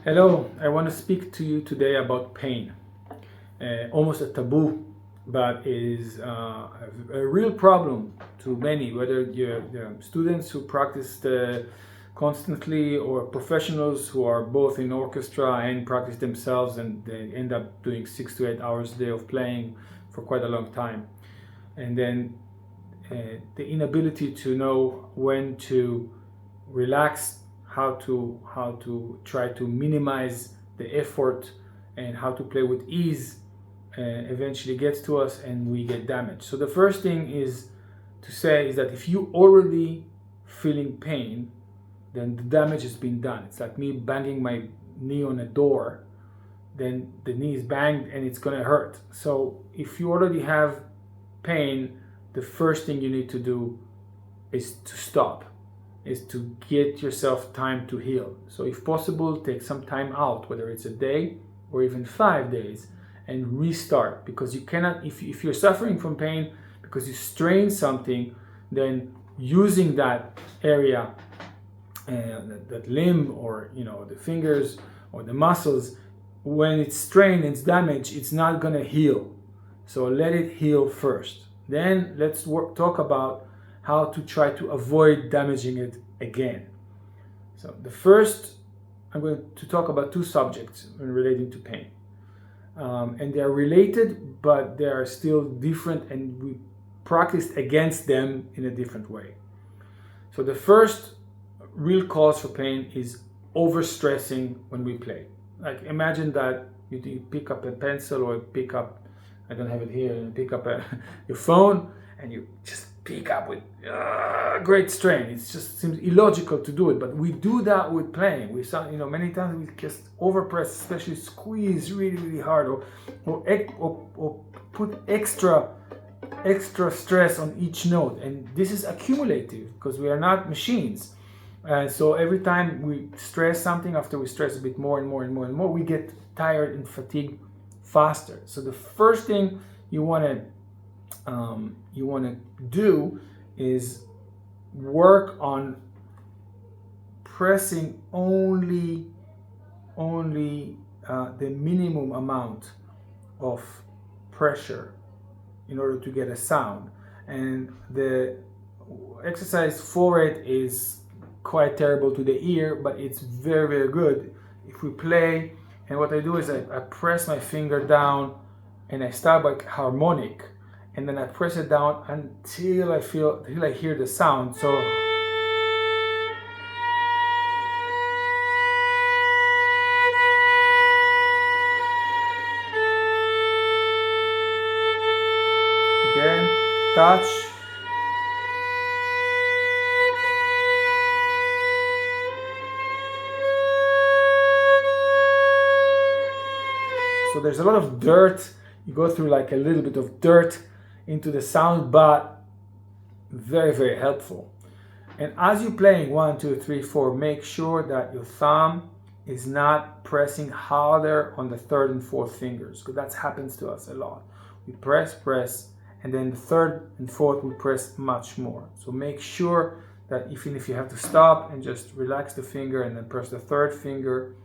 Hello, I want to speak to you today about pain. Almost a taboo, but is a real problem to many, whether you're students who practice constantly or professionals who are both in orchestra and practice themselves, and they end up doing 6 to 8 hours a day of playing for quite a long time. And then the inability to know when to relax, how to try to minimize the effort, and how to play with ease eventually gets to us and we get damaged. So the first thing is to say is that if you already feeling pain, then the damage has been done. It's like me banging my knee on a door, then the knee is banged and it's gonna hurt. So if you already have pain, the first thing you need to do is to stop, is to get yourself time to heal. So if possible, take some time out, whether it's a day or even 5 days, and restart. Because you cannot, if you're suffering from pain because you strain something, then using that area, that limb, or the fingers or the muscles, when it's strained, it's damaged, it's not gonna heal. So let it heal first. Then let's talk about how to try to avoid damaging it again. So the first, I'm going to talk about two subjects relating to pain. And they are related, but they are still different, and we practiced against them in a different way. So the first real cause for pain is overstressing when we play. Like, imagine that you pick up a pencil, or pick up, I don't have it here, and pick up your phone, and you just pick up with great strain. It just seems illogical to do it, but we do that with playing. We saw, many times we just overpress, especially squeeze really, really hard, or put extra stress on each note, and this is accumulative because we are not machines. So every time we stress something, after we stress a bit more and more and more and more, we get tired and fatigued faster. So the first thing you want to do is work on pressing only the minimum amount of pressure in order to get a sound. And the exercise for it is quite terrible to the ear, but it's very, very good if we play. And what I do is I press my finger down, and I start by harmonic, and then I press it down until I hear the sound. So again, touch. So there's a lot of dirt. You go through like a little bit of dirt into the sound, but very, very helpful. And as you're playing 1, 2, 3, 4, make sure that your thumb is not pressing harder on the third and fourth fingers, because that happens to us a lot. We press, and then the third and fourth we press much more. So make sure that even if you have to stop and just relax the finger, and then press the third finger,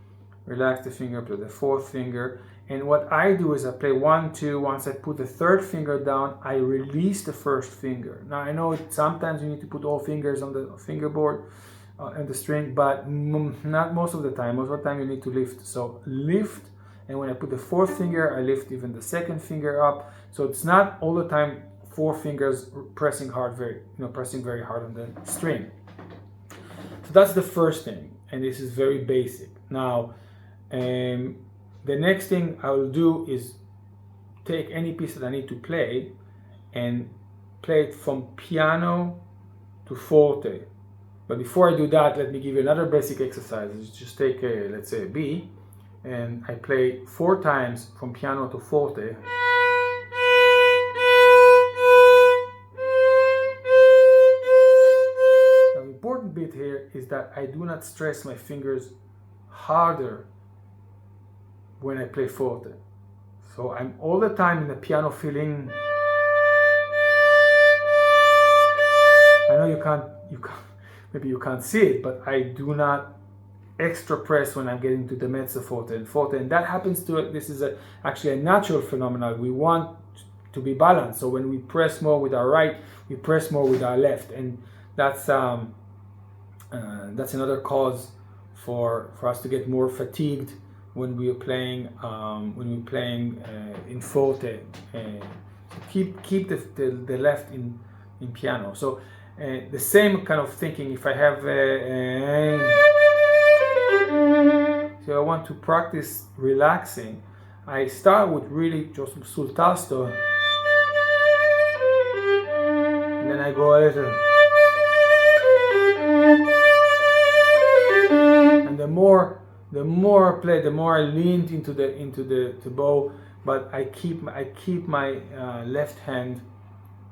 relax the finger up to the fourth finger. And what I do is I play 1, 2. Once I put the third finger down, I release the first finger. Now I know sometimes you need to put all fingers on the fingerboard and the string, but not most of the time. Most of the time you need to lift. So lift, and when I put the fourth finger, I lift even the second finger up. So it's not all the time 4 fingers pressing very hard on the string. So that's the first thing, and this is very basic. Now, the next thing I will do is take any piece that I need to play and play it from piano to forte. But before I do that, let me give you another basic exercise. Just take let's say a B, and I play 4 times from piano to forte. Now, the important bit here is that I do not stress my fingers harder when I play forte. So I'm all the time in the piano feeling. I know you can't, maybe you can't see it, but I do not extra press when I'm getting to the mezzo forte and forte, and that happens to it. This is actually a natural phenomenon. We want to be balanced, so when we press more with our right, we press more with our left, and that's another cause for us to get more fatigued when we're playing in forte. Keep the left in piano. So the same kind of thinking. If I have so I want to practice relaxing, I start with really just sul tasto, and then I go a little, and the more I play, the more I lean into the bow, but I keep my left hand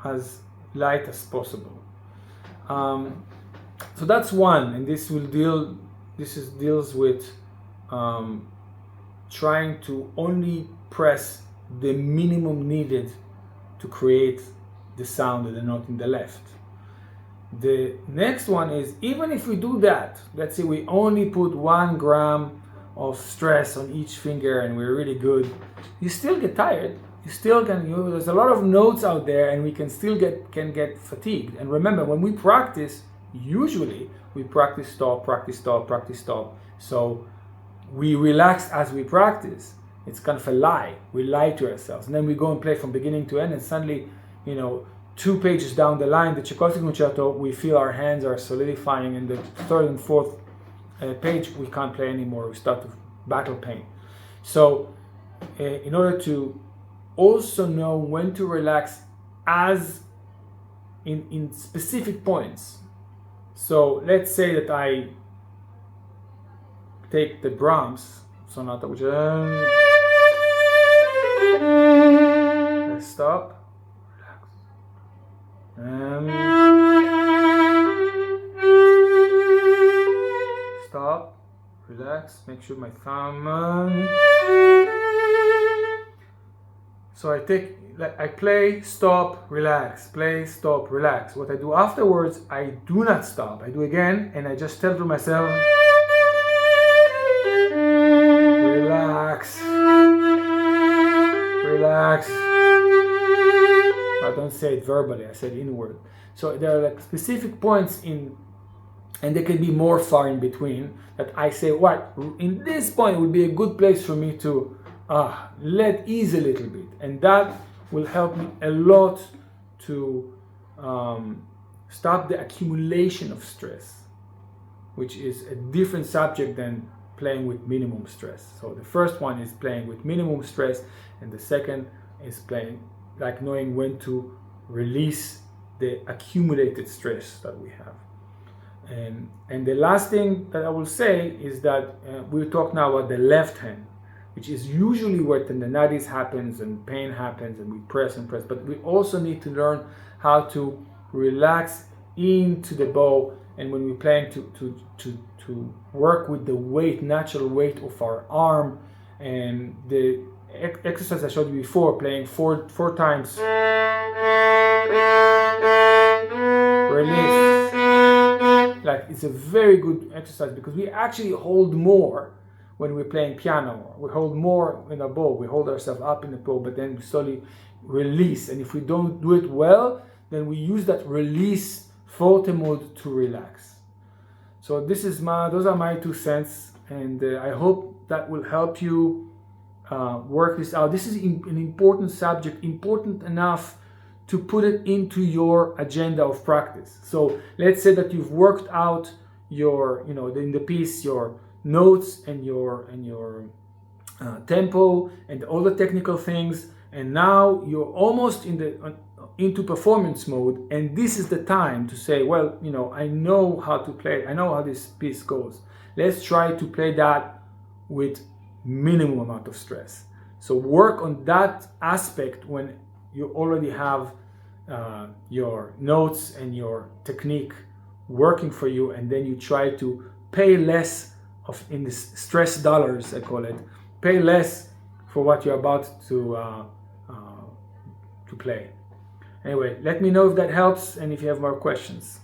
as light as possible. So that's one, and this deals with trying to only press the minimum needed to create the sound of the note in the left. The next one is, even if we do that, let's say we only put 1 gram of stress on each finger and we're really good, you still get tired. You still can, there's a lot of notes out there, and we can still get fatigued. And remember, when we practice, usually we practice stop, practice stop, practice stop. So we relax as we practice. It's kind of a lie. We lie to ourselves, and then we go and play from beginning to end, and suddenly, 2 pages down the line, the Tchaikovsky concerto, we feel our hands are solidifying, and the 3rd and 4th page we can't play anymore. We start to battle pain. So in order to also know when to relax as in specific points. So let's say that I take the Brahms sonata, which let's stop, relax, stop, relax, make sure my thumb. So I play, stop, relax, play, stop, relax. What I do afterwards, I do not stop. I do again, and I just tell to myself, relax, relax. I don't say it verbally, I say it inward. So there are like specific points and there can be more far in between, that I say, what, in this point would be a good place for me to let ease a little bit, and that will help me a lot to stop the accumulation of stress, which is a different subject than playing with minimum stress. So the first one is playing with minimum stress, and the second is playing, like knowing when to release the accumulated stress that we have. And the last thing that I will say is that we'll talk now about the left hand, which is usually where tendinitis happens and pain happens, and we press and press, but we also need to learn how to relax into the bow, and when we're playing to work with the weight, natural weight of our arm, and the exercise I showed you before, playing four times, release, like it's a very good exercise, because we actually hold more when we're playing piano. We hold more in a bow, we hold ourselves up in the bow, but then we slowly release, and if we don't do it well, then we use that release forte mode to relax. So those are my 2 cents, and I hope that will help you work this out. This is an important subject, important enough to put it into your agenda of practice. So let's say that you've worked out your, in the piece, your notes and your tempo and all the technical things, and now you're almost into performance mode, and this is the time to say, well, I know how to play, I know how this piece goes. Let's try to play that with minimum amount of stress. So work on that aspect when you already have your notes and your technique working for you, and then you try to pay less in this stress dollars, I call it, pay less for what you're about to play. Anyway, let me know if that helps and if you have more questions.